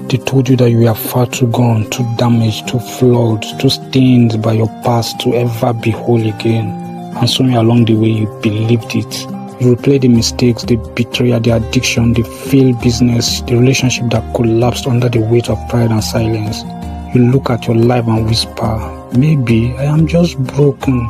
They told you that you are far too gone, too damaged, too flawed, too stained by your past to ever be whole again. And somewhere along the way, you believed it. You replayed the mistakes, the betrayal, the addiction, the failed business, the relationship that collapsed under the weight of pride and silence. You look at your life and whisper, maybe I am just broken.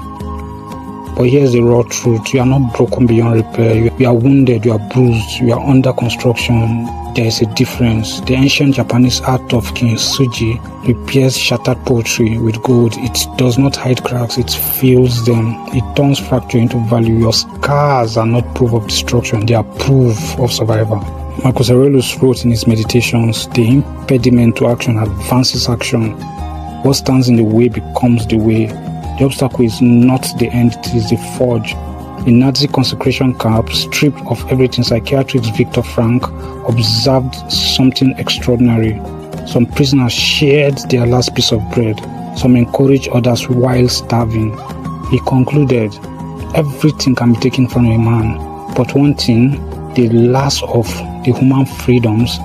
But here's the raw truth. You are not broken beyond repair. You are wounded, you are bruised, you are under construction. There is a difference. The ancient Japanese art of kintsugi repairs shattered poetry with gold. It does not hide cracks, it fills them. It turns fracture into value. Your scars are not proof of destruction, they are proof of survival. Marcus Aurelius wrote in his meditations, the impediment to action advances action. What stands in the way becomes the way. The obstacle is not the end, it is the forge. In Nazi concentration camp, stripped of everything, psychiatrist Viktor Frankl observed something extraordinary. Some prisoners shared their last piece of bread. Some encouraged others while starving. He concluded, everything can be taken from a man, but one thing, the last of the human freedoms,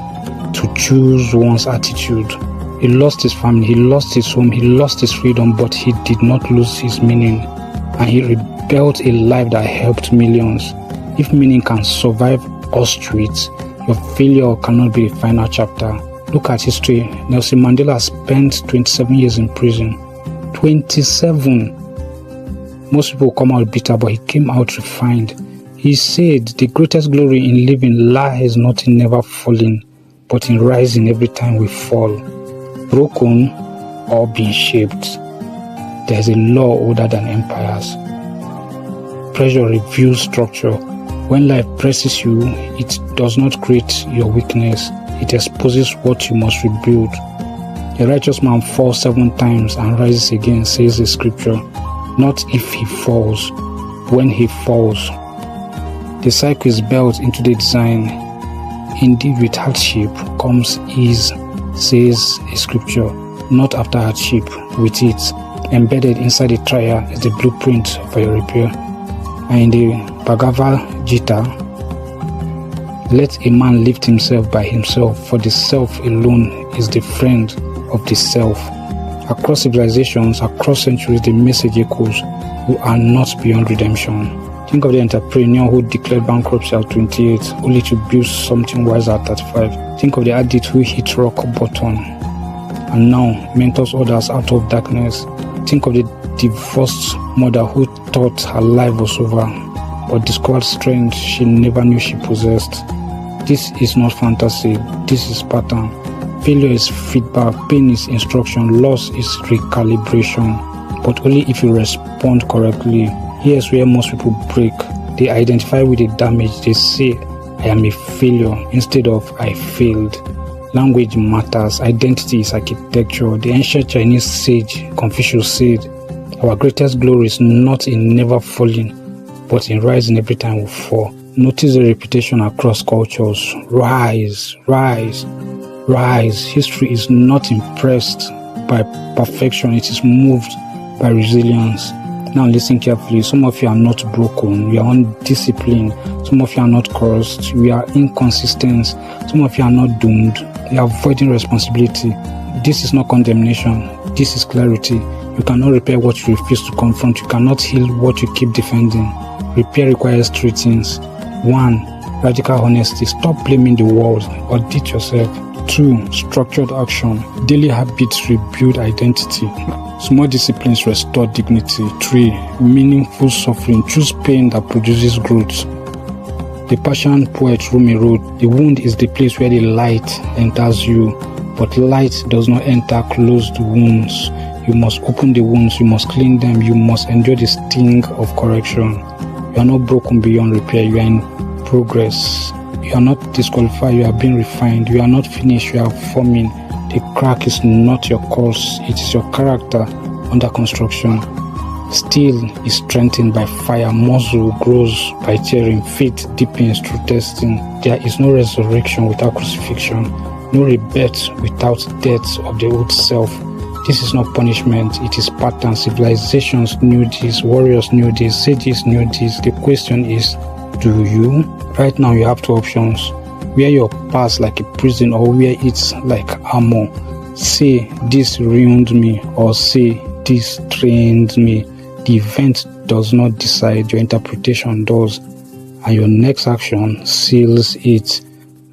to choose one's attitude. He lost his family, he lost his home, he lost his freedom, but he did not lose his meaning. And he rebuilt a life that helped millions. If meaning can survive Auschwitz, your failure cannot be the final chapter. Look at history. Nelson Mandela spent 27 years in prison. 27! Most people come out bitter, but he came out refined. He said, the greatest glory in living lies not in never falling, but in rising every time we fall. Broken or being shaped. There is a law older than empires. Pressure reveals structure. When life presses you, it does not create your weakness. It exposes what you must rebuild. A righteous man falls 7 times and rises again, says the scripture. Not if he falls, when he falls. The cycle is built into the design. Indeed, with hardship comes ease, says the scripture. Not after hardship, with it. Embedded inside the trial is the blueprint for your repair. And in the Bhagavad Gita, let a man lift himself by himself, for the self alone is the friend of the self. Across civilizations, across centuries, the message echoes, you are not beyond redemption. Think of the entrepreneur who declared bankruptcy at 28, only to build something wiser at 35. Think of the addict who hit rock bottom and now mentors others out of darkness. Think of the divorced mother who thought her life was over, but discovered strength she never knew she possessed. This is not fantasy, this is pattern. Failure is feedback, pain is instruction, loss is recalibration, but only if you respond correctly. Here's where most people break. They identify with the damage. They say, I am a failure, instead of I failed. Language matters, identity is architecture. The ancient Chinese sage Confucius said, our greatest glory is not in never falling, but in rising every time we fall. Notice the repetition across cultures. Rise, rise, rise. History is not impressed by perfection, it is moved by resilience. Now listen carefully. Some of you are not broken, you are undisciplined. Some of you are not cursed, we are inconsistent. Some of you are not doomed, you are avoiding responsibility. This is not condemnation, this is clarity. You cannot repair what you refuse to confront. You cannot heal what you keep defending. Repair requires 3 things. 1. Radical honesty. Stop blaming the world. Audit yourself. 2. Structured action. Daily habits rebuild identity. Small disciplines restore dignity. 3. Meaningful suffering. Choose pain that produces growth. The Persian poet Rumi wrote, the wound is the place where the light enters you, but light does not enter closed wounds. You must open the wounds, you must clean them, you must endure the sting of correction. You are not broken beyond repair, you are in progress. You are not disqualified, you are being refined. You are not finished, you are forming. The crack is not your cause, it is your character under construction. Steel is strengthened by fire, muscle grows by tearing, faith deepens through testing. There is no resurrection without crucifixion, no rebirth without death of the old self. This is not punishment, it is pattern. Civilizations knew this, warriors knew this, sages knew this. The question is, do you? Right now you have 2 options. Wear your past like a prison or wear it like armor. Say, this ruined me, or say, this trained me. The event does not decide, your interpretation does. And your next action seals it.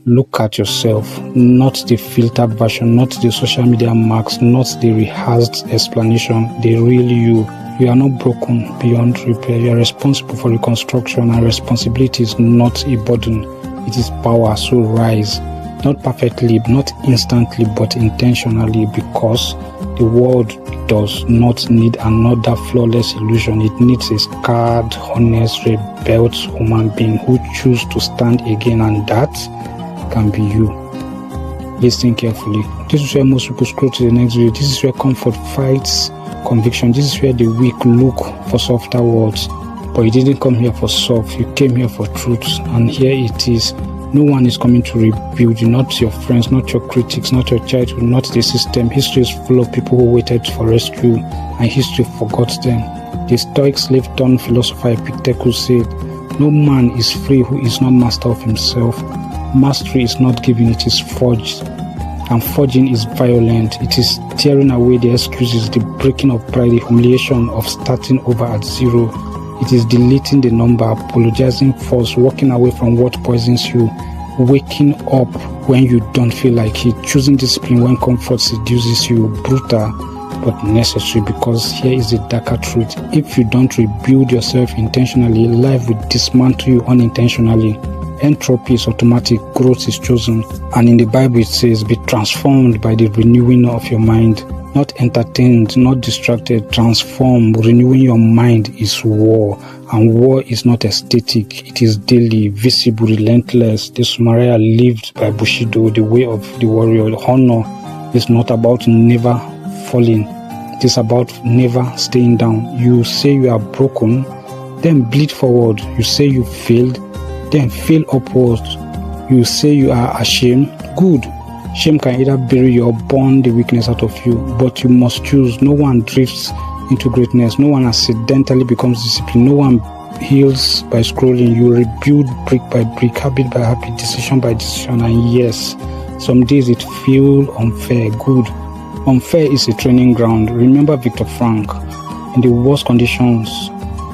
Look at yourself, not the filtered version, not the social media marks, not the rehearsed explanation, the real you. You are not broken beyond repair. You are responsible for reconstruction, and responsibility is not a burden. It is power, so rise. Not perfectly, not instantly, but intentionally, because the world does not need another flawless illusion. It needs a scarred, honest, rebelled human being who chooses to stand again, and that can be you. Listen carefully. This is where most people scroll to the next video. This is where comfort fights conviction. This is where the weak look for softer words. But you didn't come here for soft. You came here for truth. And here it is. No one is coming to rebuild you. Not your friends, not your critics, not your childhood, not the system. History is full of people who waited for rescue, and history forgot them. The Stoic slave-turned philosopher Epictetus said, "No man is free who is not master of himself." Mastery is not given, it is forged. And forging is violent. It is tearing away the excuses, the breaking of pride, the humiliation of starting over at zero. It is deleting the number, apologizing first, walking away from what poisons you, waking up when you don't feel like it, choosing discipline when comfort seduces you. Brutal, but necessary, because here is the darker truth. If you don't rebuild yourself intentionally, life will dismantle you unintentionally. Entropy is automatic, growth is chosen. And in the Bible it says, be transformed by the renewing of your mind. Not entertained, not distracted, transform. Renewing your mind is war. And war is not aesthetic, it is daily, visible, relentless. The Sumerian lived by Bushido, the way of the warrior. Honor is not about never falling. It is about never staying down. You say you are broken, then bleed forward. You say you failed, then fail upwards. You say you are ashamed, good. Shame can either bury you or burn the weakness out of you, but you must choose. No one drifts into greatness. No one accidentally becomes disciplined. No one heals by scrolling. You rebuild brick by brick, habit by habit, decision by decision. And yes, some days it feels unfair, good. Unfair is a training ground. Remember Viktor Frankl. In the worst conditions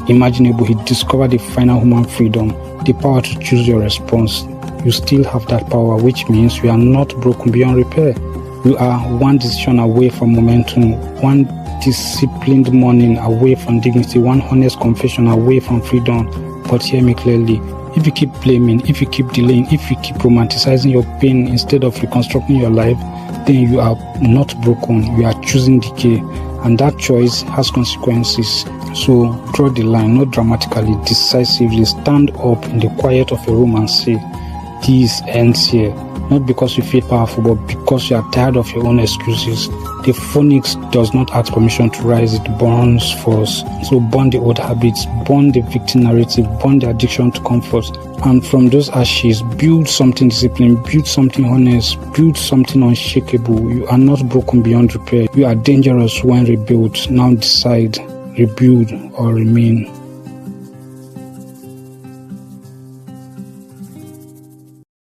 imaginable, he discovered the final human freedom, the power to choose your response. You still have that power, which means you are not broken beyond repair. You are one decision away from momentum, one disciplined morning away from dignity, one honest confession away from freedom. But hear me clearly. If you keep blaming, if you keep delaying, if you keep romanticizing your pain instead of reconstructing your life, then you are not broken. You are choosing decay. And that choice has consequences. So draw the line, not dramatically, decisively. Stand up in the quiet of a room and say, this ends here. Not because you feel powerful, but because you are tired of your own excuses. The phoenix does not ask permission to rise, it burns first. So burn the old habits, burn the victim narrative, burn the addiction to comfort. And from those ashes, build something disciplined, build something honest, build something unshakable. You are not broken beyond repair. You are dangerous when rebuilt. Now decide, rebuild or remain.